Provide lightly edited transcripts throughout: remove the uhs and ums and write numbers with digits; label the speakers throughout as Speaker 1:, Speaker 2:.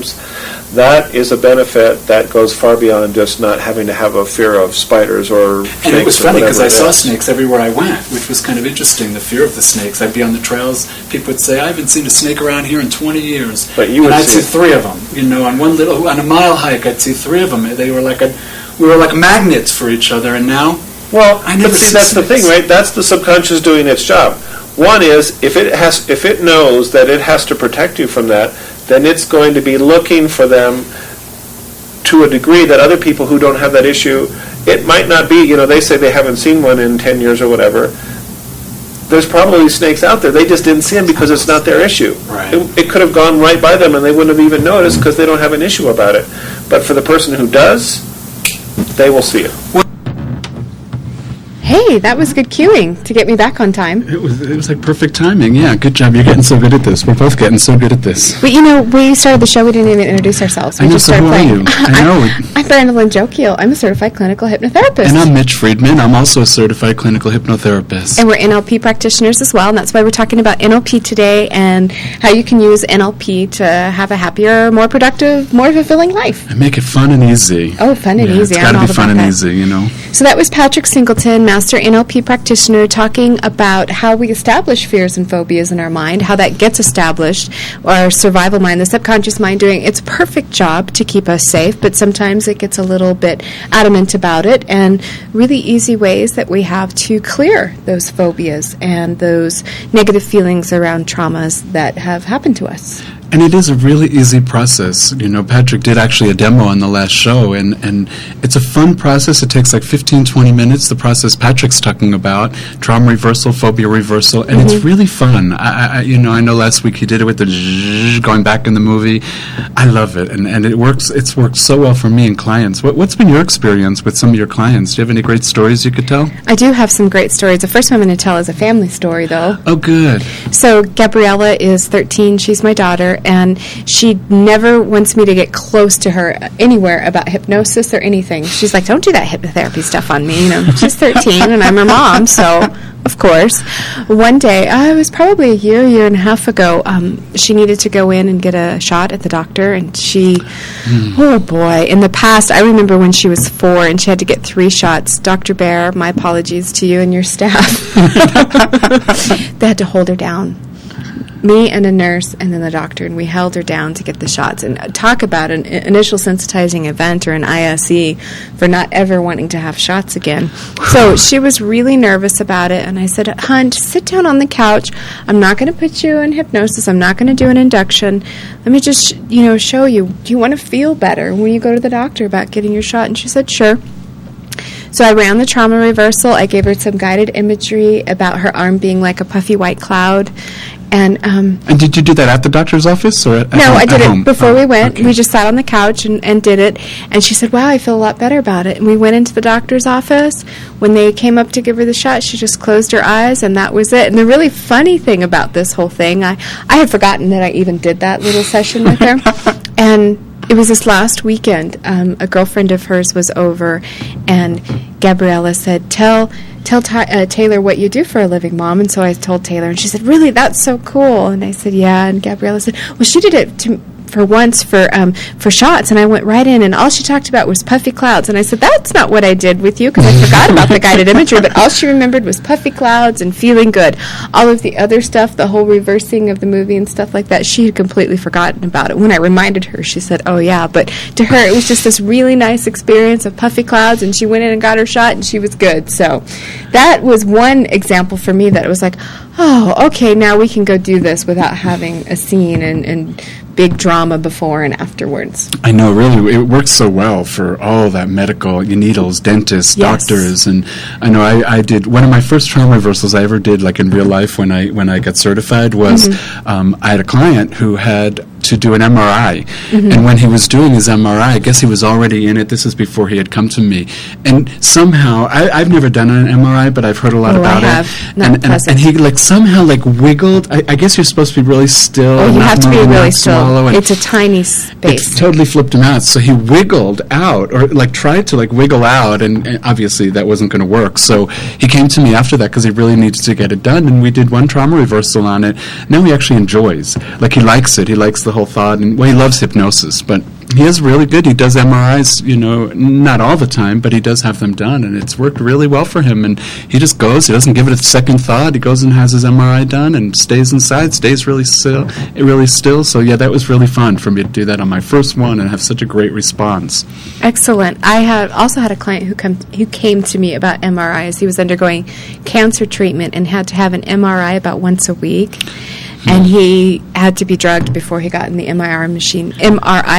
Speaker 1: times, that is a benefit that goes far beyond just not having to have a fear of spiders or snakes.
Speaker 2: And it was funny because I saw snakes everywhere I went, which was kind of interesting, the fear of the snakes. I'd be on the trails, people would say, I haven't seen a snake around here in 20 years.
Speaker 1: But you would
Speaker 2: I'd see 3 of them. You know, on a mile hike, I'd see 3 of them. They were we were like magnets for each other, and now
Speaker 1: Well,
Speaker 2: I never
Speaker 1: but see, that's
Speaker 2: snakes.
Speaker 1: the thing, right? That's the subconscious doing its job. One is, if it knows that it has to protect you from that, then it's going to be looking for them to a degree that other people who don't have that issue, it might not be, they say they haven't seen one in 10 years or whatever. There's probably snakes out there. They just didn't see them because it's not their issue.
Speaker 2: Right.
Speaker 1: It could have gone right by them and they wouldn't have even noticed because they don't have an issue about it. But for the person who does, they will see it.
Speaker 3: Hey, that was good cueing to get me back on time.
Speaker 2: It was like perfect timing. Yeah, good job. You're getting so good at this. We're both getting so good at this.
Speaker 3: But we started the show, we didn't even introduce ourselves. We
Speaker 2: I know,
Speaker 3: just
Speaker 2: so
Speaker 3: started
Speaker 2: who
Speaker 3: playing.
Speaker 2: are you? I know.
Speaker 3: I'm Brandy Jokiel. I'm a certified clinical hypnotherapist.
Speaker 2: And I'm Mitch Friedman. I'm also a certified clinical hypnotherapist.
Speaker 3: And we're NLP practitioners as well, and that's why we're talking about NLP today and how you can use NLP to have a happier, more productive, more fulfilling life.
Speaker 2: And make it fun and easy.
Speaker 3: Oh, fun and easy.
Speaker 2: It's got to
Speaker 3: I'm
Speaker 2: be
Speaker 3: all
Speaker 2: fun
Speaker 3: about
Speaker 2: and
Speaker 3: that.
Speaker 2: easy,
Speaker 3: So that was Patrick Singleton, Master NLP Practitioner, talking about how we establish fears and phobias in our mind, how that gets established, our survival mind, the subconscious mind doing its perfect job to keep us safe, but sometimes it gets a little bit adamant about it, and really easy ways that we have to clear those phobias and those negative feelings around traumas that have happened to us.
Speaker 2: And it is a really easy process. Patrick did actually a demo on the last show, and it's a fun process. It takes like 15, 20 minutes, the process Patrick's talking about, trauma reversal, phobia reversal, and it's really fun. I know last week he did it with the going back in the movie. I love it, and it works. It's worked so well for me and clients. What's been your experience with some of your clients? Do you have any great stories you could tell?
Speaker 3: I do have some great stories. The first one I'm going to tell is a family story, though.
Speaker 2: Oh, good.
Speaker 3: So Gabriella is 13. She's my daughter. And she never wants me to get close to her anywhere about hypnosis or anything. She's like, don't do that hypnotherapy stuff on me. She's 13, and I'm her mom, so of course. One day, it was probably a year and a half ago, she needed to go in and get a shot at the doctor, and oh boy, in the past, I remember when she was 4 and she had to get 3 shots. Dr. Bear, my apologies to you and your staff. They had to hold her down. Me and a nurse and then the doctor, and we held her down to get the shots. And talk about an initial sensitizing event or an ISE for not ever wanting to have shots again. So she was really nervous about it, and I said, hon, just sit down on the couch. I'm not going to put you in hypnosis. I'm not going to do an induction. Let me just, show you. Do you want to feel better when you go to the doctor about getting your shot? And she said, sure. So I ran the trauma reversal. I gave her some guided imagery about her arm being like a puffy white cloud. And
Speaker 2: did you do that at the doctor's office or at
Speaker 3: No,
Speaker 2: home?
Speaker 3: I did
Speaker 2: home?
Speaker 3: it before we went.
Speaker 2: Okay.
Speaker 3: We just sat on the couch and did it. And she said, wow, I feel a lot better about it. And we went into the doctor's office. When they came up to give her the shot, she just closed her eyes, and that was it. And the really funny thing about this whole thing, I had forgotten that I even did that little session with her. And it was this last weekend. A girlfriend of hers was over, and Gabriella said, Tell Taylor what you do for a living, Mom. And so I told Taylor, and she said, really, that's so cool. And I said, yeah. And Gabriella said, well, she did it for once for shots, and I went right in, and all she talked about was puffy clouds. And I said, that's not what I did with you, because I forgot about the guided imagery, but all she remembered was puffy clouds and feeling good. All of the other stuff, the whole reversing of the movie and stuff like that, she had completely forgotten about it. When I reminded her, she said, oh yeah, but to her it was just this really nice experience of puffy clouds, and she went in and got her shot, and she was good. So that was one example for me that it was like, oh, okay, now we can go do this without having a scene and big drama before and afterwards.
Speaker 2: I know, really, it works so well for all that medical, needles, dentists,
Speaker 3: Yes.
Speaker 2: doctors, and I know I did, one of my first trauma reversals I ever did, like in real life when I got certified, was I had a client who had to do an MRI, and when he was doing his MRI, I guess he was already in it. This is before he had come to me, and somehow I've never done an MRI, but I've heard a lot about
Speaker 3: I
Speaker 2: it.
Speaker 3: have. Not
Speaker 2: And he somehow wiggled. I guess you're supposed to be really still.
Speaker 3: Oh,
Speaker 2: and
Speaker 3: you
Speaker 2: not
Speaker 3: have to be
Speaker 2: move,
Speaker 3: really
Speaker 2: not
Speaker 3: still.
Speaker 2: swallow, and
Speaker 3: It's a tiny
Speaker 2: it
Speaker 3: space.
Speaker 2: totally flipped him out. So he wiggled out, or tried to wiggle out, and obviously that wasn't going to work. So he came to me after that because he really needed to get it done, and we did one trauma reversal on it. Now he actually enjoys. He likes it. He likes the whole thought. And well, he loves hypnosis, but he is really good. He does MRIs, not all the time, but he does have them done, and it's worked really well for him. And he just goes. He doesn't give it a second thought. He goes and has his MRI done and stays inside, stays really still. So, yeah, that was really fun for me to do that on my first one and have such a great response.
Speaker 3: Excellent. I have also had a client who came to me about MRIs. He was undergoing cancer treatment and had to have an MRI about once a week. And he had to be drugged before he got in the MRI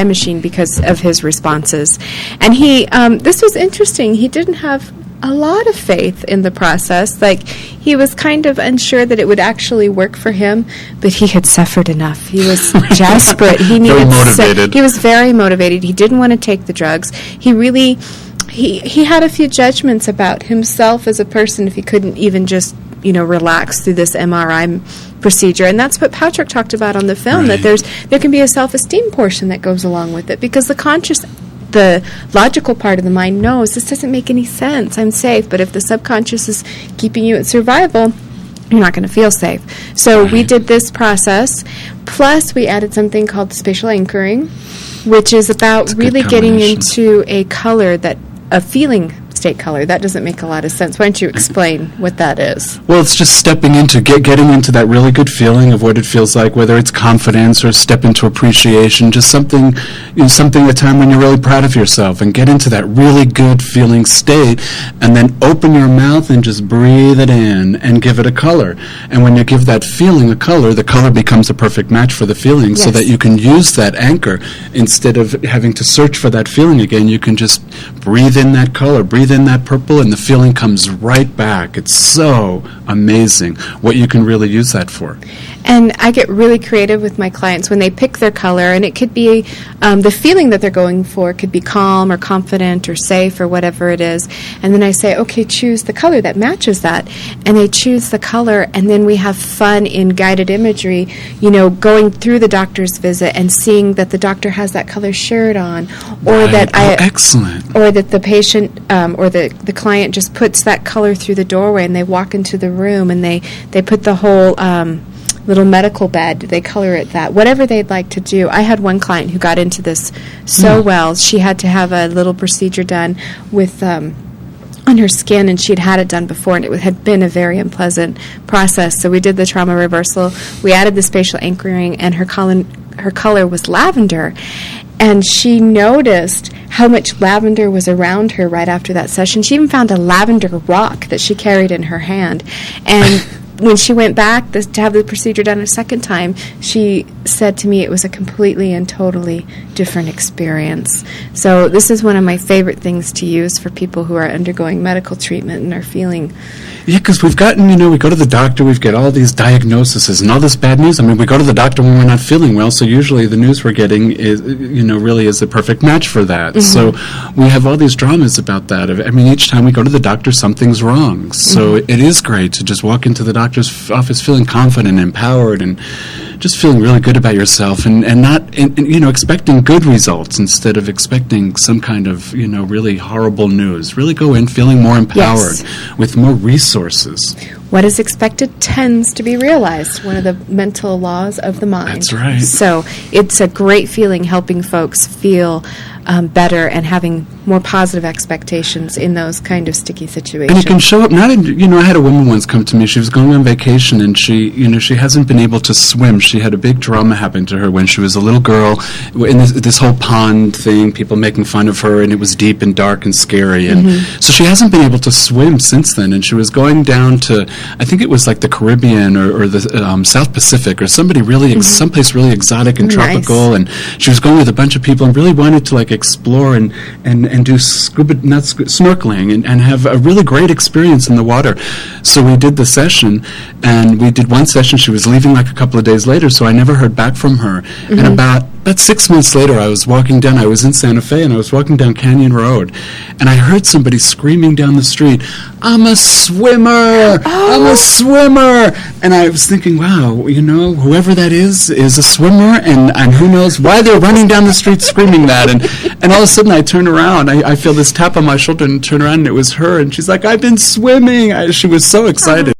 Speaker 3: machine because of his responses. And this was interesting. He didn't have a lot of faith in the process. Like, he was kind of unsure that it would actually work for him, but he had suffered enough. He was desperate. He needed
Speaker 2: very motivated.
Speaker 3: He was very motivated. He didn't want to take the drugs. He really, he had a few judgments about himself as a person if he couldn't even just, relax through this MRI procedure. And that's what Patrick talked about on the film,
Speaker 2: right.
Speaker 3: that there can be a self-esteem portion that goes along with it, because the logical part of the mind knows this doesn't make any sense. I'm safe. But if the subconscious is keeping you at survival, you're not going to feel safe. So we did this process. Plus, we added something called spatial anchoring, which is about really getting into a feeling state color. That doesn't make a lot of sense. Why don't you explain what that is?
Speaker 2: Well, it's just stepping into, getting into that really good feeling of what it feels like, whether it's confidence or step into appreciation, just something a time when you're really proud of yourself, and get into that really good feeling state, and then open your mouth and just breathe it in and give it a color. And when you give that feeling a color, the color becomes a perfect match for the feeling, so that you can use that anchor. Instead of having to search for that feeling again, you can just breathe in that color, breathe in that purple, and the feeling comes right back. It's so amazing what you can really use that for.
Speaker 3: And I get really creative with my clients when they pick their color, and it could be the feeling that they're going for could be calm or confident or safe or whatever it is. And then I say, okay, choose the color that matches that. And they choose the color, and then we have fun in guided imagery, going through the doctor's visit and seeing that the doctor has that color shirt on, or
Speaker 2: excellent.
Speaker 3: Or that the patient or the client just puts that color through the doorway, and they walk into the room and they put the whole little medical bed, they color it that, whatever they'd like to do. I had one client who got into this so well. She had to have a little procedure done with on her skin, and she'd had it done before, and it had been a very unpleasant process. So we did the trauma reversal, we added the spatial anchoring, and her color was lavender. And she noticed how much lavender was around her right after that session. She even found a lavender rock that she carried in her hand. And when she went back to have the procedure done a second time, she said to me it was a completely and totally different experience. So this is one of my favorite things to use for people who are undergoing medical treatment and are feeling...
Speaker 2: Yeah, because we've gotten, we go to the doctor, we've got all these diagnoses and all this bad news. I mean, we go to the doctor when we're not feeling well, so usually the news we're getting is, really is a perfect match for that. Mm-hmm. So we have all these dramas about that. I mean, each time we go to the doctor, something's wrong. So it is great to just walk into the doctor's office feeling confident, empowered, and just feeling really good about yourself, and not, expecting good results instead of expecting some kind of, really horrible news. Really go in feeling more empowered, with more resources.
Speaker 3: What is expected tends to be realized, one of the mental laws of the mind.
Speaker 2: That's right.
Speaker 3: So it's a great feeling helping folks feel better and having more positive expectations in those kind of sticky situations.
Speaker 2: And it can show up not in, I had a woman once come to me. She was going on vacation, and she hasn't been able to swim. She had a big trauma happen to her when she was a little girl in this whole pond thing, people making fun of her, and it was deep and dark and scary. And so she hasn't been able to swim since then, and she was going down to, I think it was like the Caribbean or the South Pacific or someplace really exotic and tropical, and she was going with a bunch of people and really wanted to explore and do snorkeling and have a really great experience in the water. So we did the session, and we did one session. She was leaving a couple of days later, so I never heard back from her. And about 6 months later, I was in Santa Fe, and I was walking down Canyon Road, and I heard somebody screaming down the street, "I'm a swimmer! I'm a swimmer!" And I was thinking, wow, whoever that is a swimmer, and who knows why they're running down the street screaming that. And all of a sudden, I turn around, I feel this tap on my shoulder, and turn around, and it was her, and she's like, "I've been swimming!" She was so excited.